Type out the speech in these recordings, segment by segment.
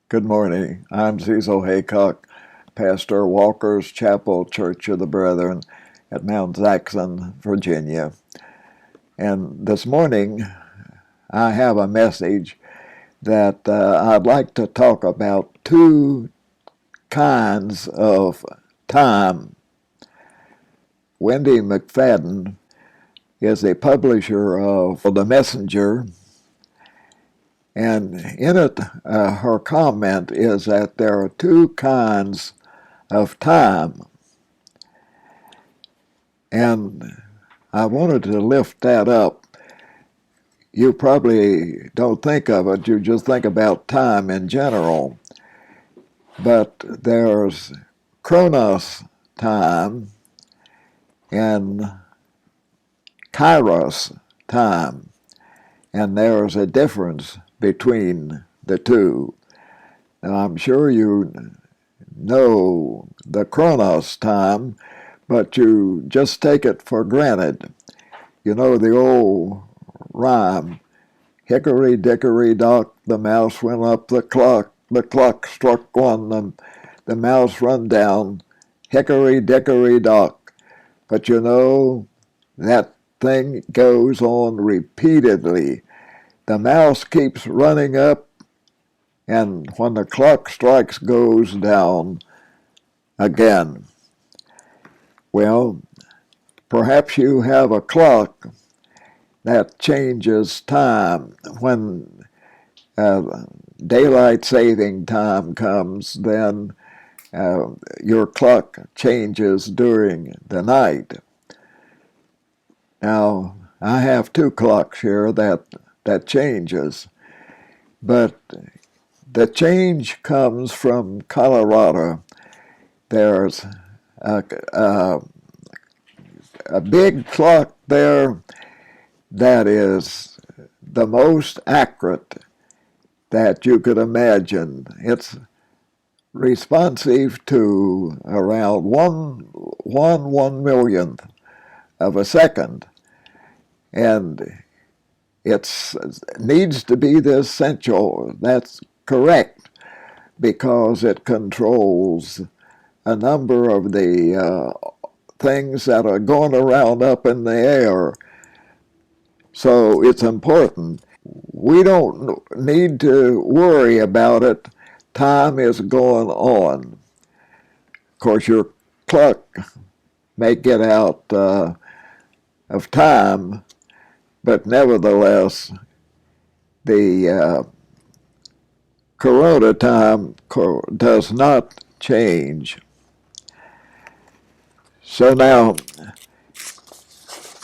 Good morning. I'm Cecil Haycock, pastor of Walker's Chapel Church of the Brethren at Mount Jackson, Virginia. And this morning, I have a message that I'd like to talk about two kinds of time. Wendy McFadden is a publisher of The Messenger, and in it, her comment is that there are two kinds of time. And I wanted to lift that up. You probably don't think of it, you just think about time in general. But there's chronos time and kairos time. And there's a difference between the two. Now, I'm sure you know the chronos time, but you just take it for granted. You know the old rhyme, hickory dickory dock, the mouse went up the clock struck one, the mouse run down, hickory dickory dock. But you know, that thing goes on repeatedly. The mouse keeps running up, and when the clock strikes, goes down again. Well, perhaps you have a clock that changes time. When daylight saving time comes, then your clock changes during the night. Now, I have two clocks here that changes, but the change comes from Colorado. There's a big clock there that is the most accurate that you could imagine. It's responsive to around one millionth of a second, and it needs to be this essential. That's correct because it controls a number of the things that are going around up in the air. So it's important. We don't need to worry about it. Time is going on. Of course, your clock may get out of time, but nevertheless, the corona time does not change. So now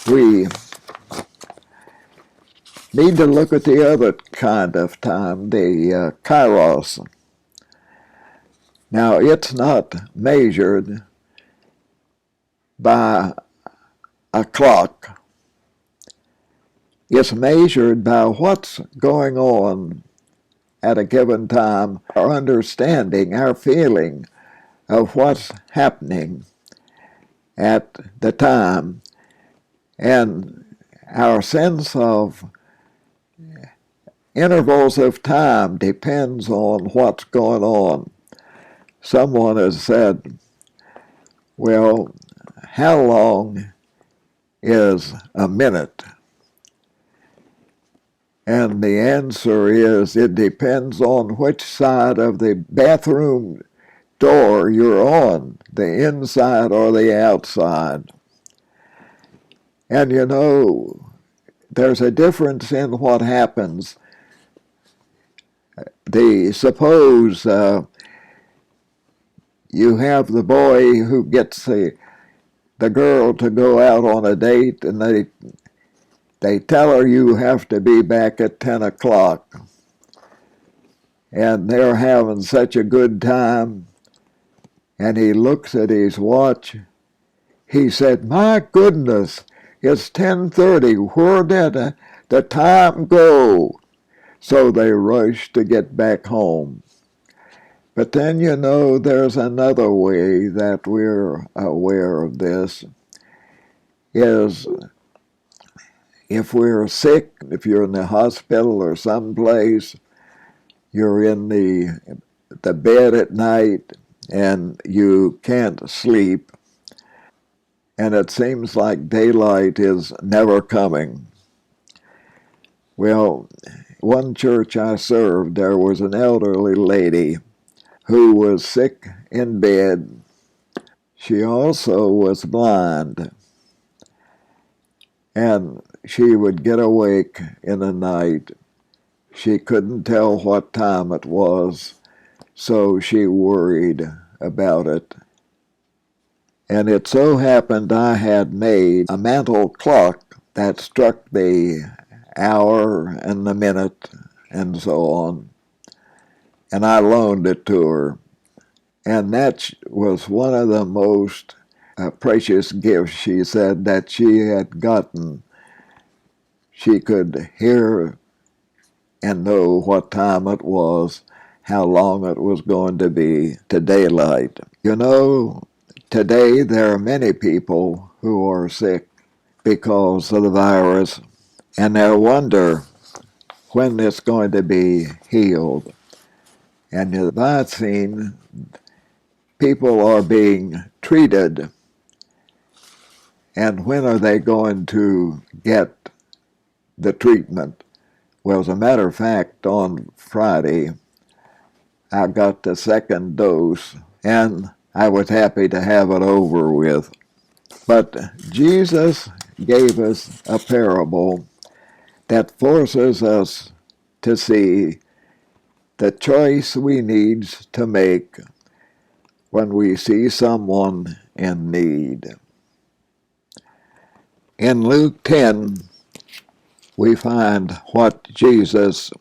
we need to look at the other kind of time, the kairos. Now, it's not measured by a clock. It's measured by what's going on at a given time, our understanding, our feeling of what's happening at the time, and our sense of intervals of time depends on what's going on. Someone has said, well, how long is a minute? And the answer is it depends on which side of the bathroom door you're on, the inside or the outside. And you know, there's a difference in what happens. Suppose you have the boy who gets the girl to go out on a date, and they tell her you have to be back at 10 o'clock. And they're having such a good time, and he looks at his watch. He said, my goodness, it's 10:30. Where did the time go? So they rush to get back home. But then, you know, there's another way that we're aware of this, is if we're sick, if you're in the hospital or someplace, you're in the the bed at night and you can't sleep, and it seems like daylight is never coming. Well, one church I served, there was an elderly lady who was sick in bed. She also was blind, and she would get awake in the night. She couldn't tell what time it was, so she worried about it. And it so happened I had made a mantel clock that struck the hour and the minute and so on, and I loaned it to her. And that was one of the most precious gifts, she said, that she had gotten. She could hear and know what time it was, how long it was going to be to daylight. You know, today there are many people who are sick because of the virus, and they wonder when it's going to be healed. And the vaccine, people are being treated, and when are they going to get the treatment? Well, as a matter of fact, on Friday, I got the second dose, and I was happy to have it over with. But Jesus gave us a parable that forces us to see the choice we need to make when we see someone in need. In Luke 10, we find what Jesus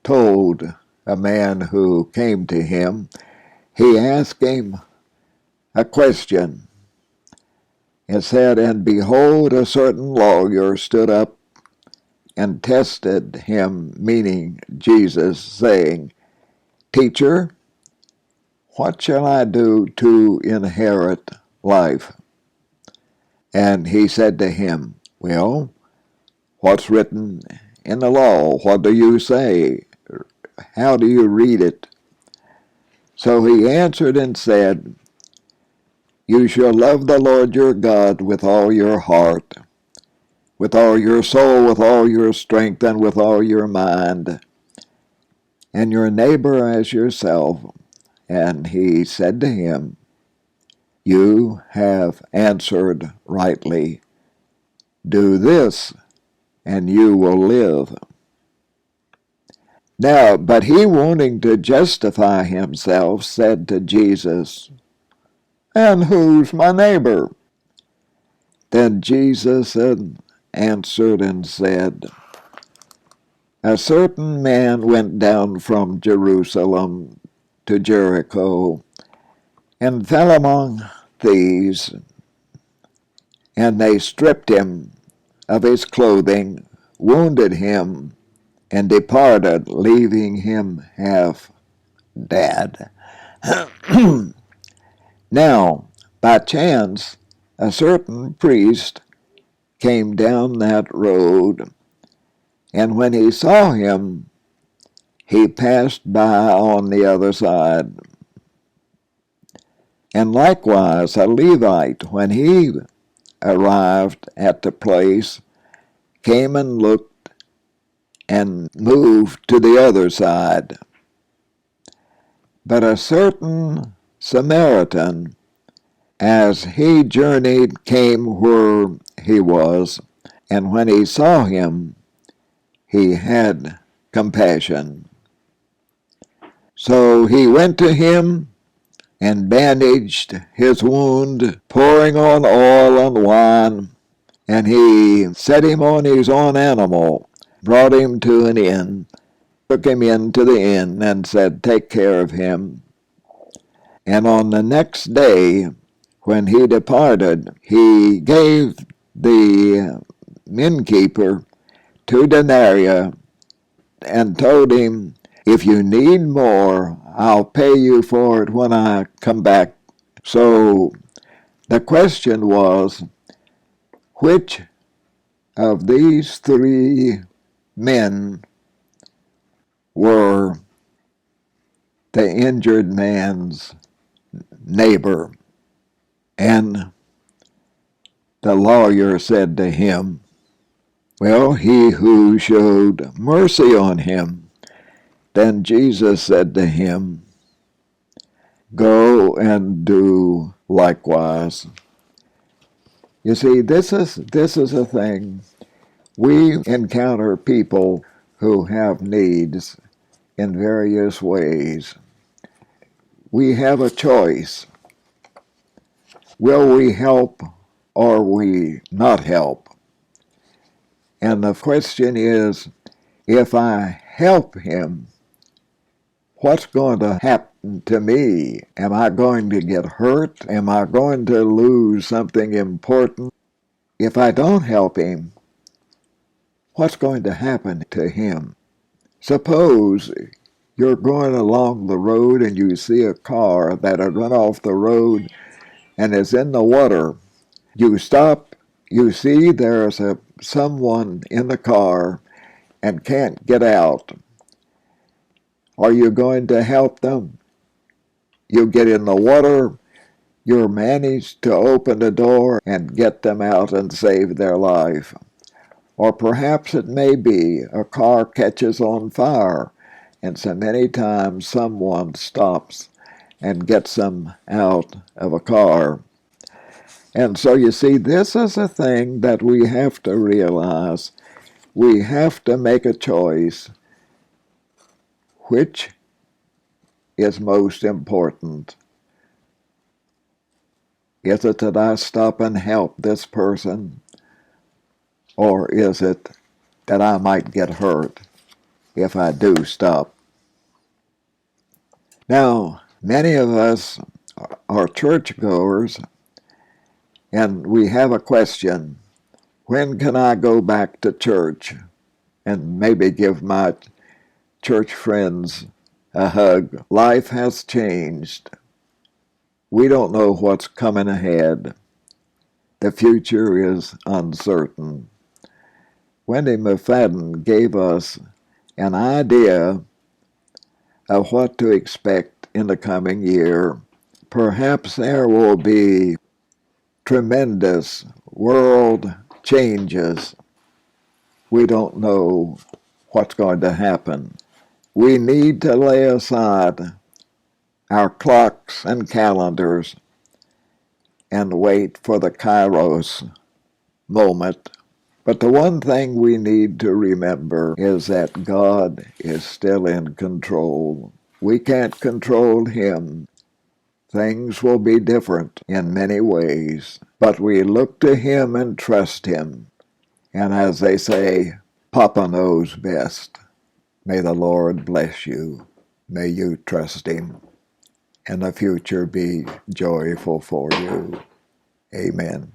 told a man who came to him. He asked him a question. It said, "And behold, a certain lawyer stood up and tested him," meaning Jesus, saying, "Teacher, what shall I do to inherit life?" And he said to him, "Well, what's written in the law? What do you say? How do you read it?" So he answered and said, "You shall love the Lord your God with all your heart, with all your soul, with all your strength, and with all your mind, and your neighbor as yourself." And he said to him, "You have answered rightly. Do this, and you will live." Now, but he, wanting to justify himself, said to Jesus, "And who's my neighbor?" Then Jesus answered and said, "A certain man went down from Jerusalem to Jericho and fell among thieves, and they stripped him of his clothing, wounded him, and departed, leaving him half dead. Now, by chance, a certain priest came down that road, and when he saw him, he passed by on the other side. And likewise a Levite, when he arrived at the place, came and looked and moved to the other side. But a certain Samaritan, as he journeyed, came where he was, and when he saw him, he had compassion. So he went to him and bandaged his wound, pouring on oil and wine, and he set him on his own animal, brought him to an inn, took him into the inn, and said, "Take care of him." And on the next day, when he departed, he gave the innkeeper 2 denarii and told him, "If you need more, I'll pay you for it when I come back." So the question was, which of these three men were the injured man's neighbor. And the lawyer said to him, well, he who showed mercy on him. Then Jesus said to him, go and do likewise. You see, this is a thing. We encounter people who have needs in various ways. We have a choice. Will we help or we not help? And the question is, if I help him, what's going to happen to me? Am I going to get hurt? Am I going to lose something important? If I don't help him, what's going to happen to him? Suppose you're going along the road and you see a car that had run off the road and is in the water. You stop, you see there's someone in the car and can't get out. Are you going to help them? You get in the water, you manage to open the door and get them out and save their life. Or perhaps it may be a car catches on fire, and so many times someone stops and gets them out of a car. And so you see, this is a thing that we have to realize. We have to make a choice. Which is most important? Is it that I stop and help this person? Or is it that I might get hurt if I do stop? Now, many of us are churchgoers, and we have a question. When can I go back to church and maybe give my church friends a hug? Life has changed. We don't know what's coming ahead. The future is uncertain. Wendy McFadden gave us an idea of what to expect in the coming year. Perhaps there will be tremendous world changes. We don't know what's going to happen. We need to lay aside our clocks and calendars and wait for the Kairos moment. But the one thing we need to remember is that God is still in control. We can't control Him. Things will be different in many ways, but we look to Him and trust Him. And as they say, Papa knows best. May the Lord bless you. May you trust Him, and the future be joyful for you. Amen.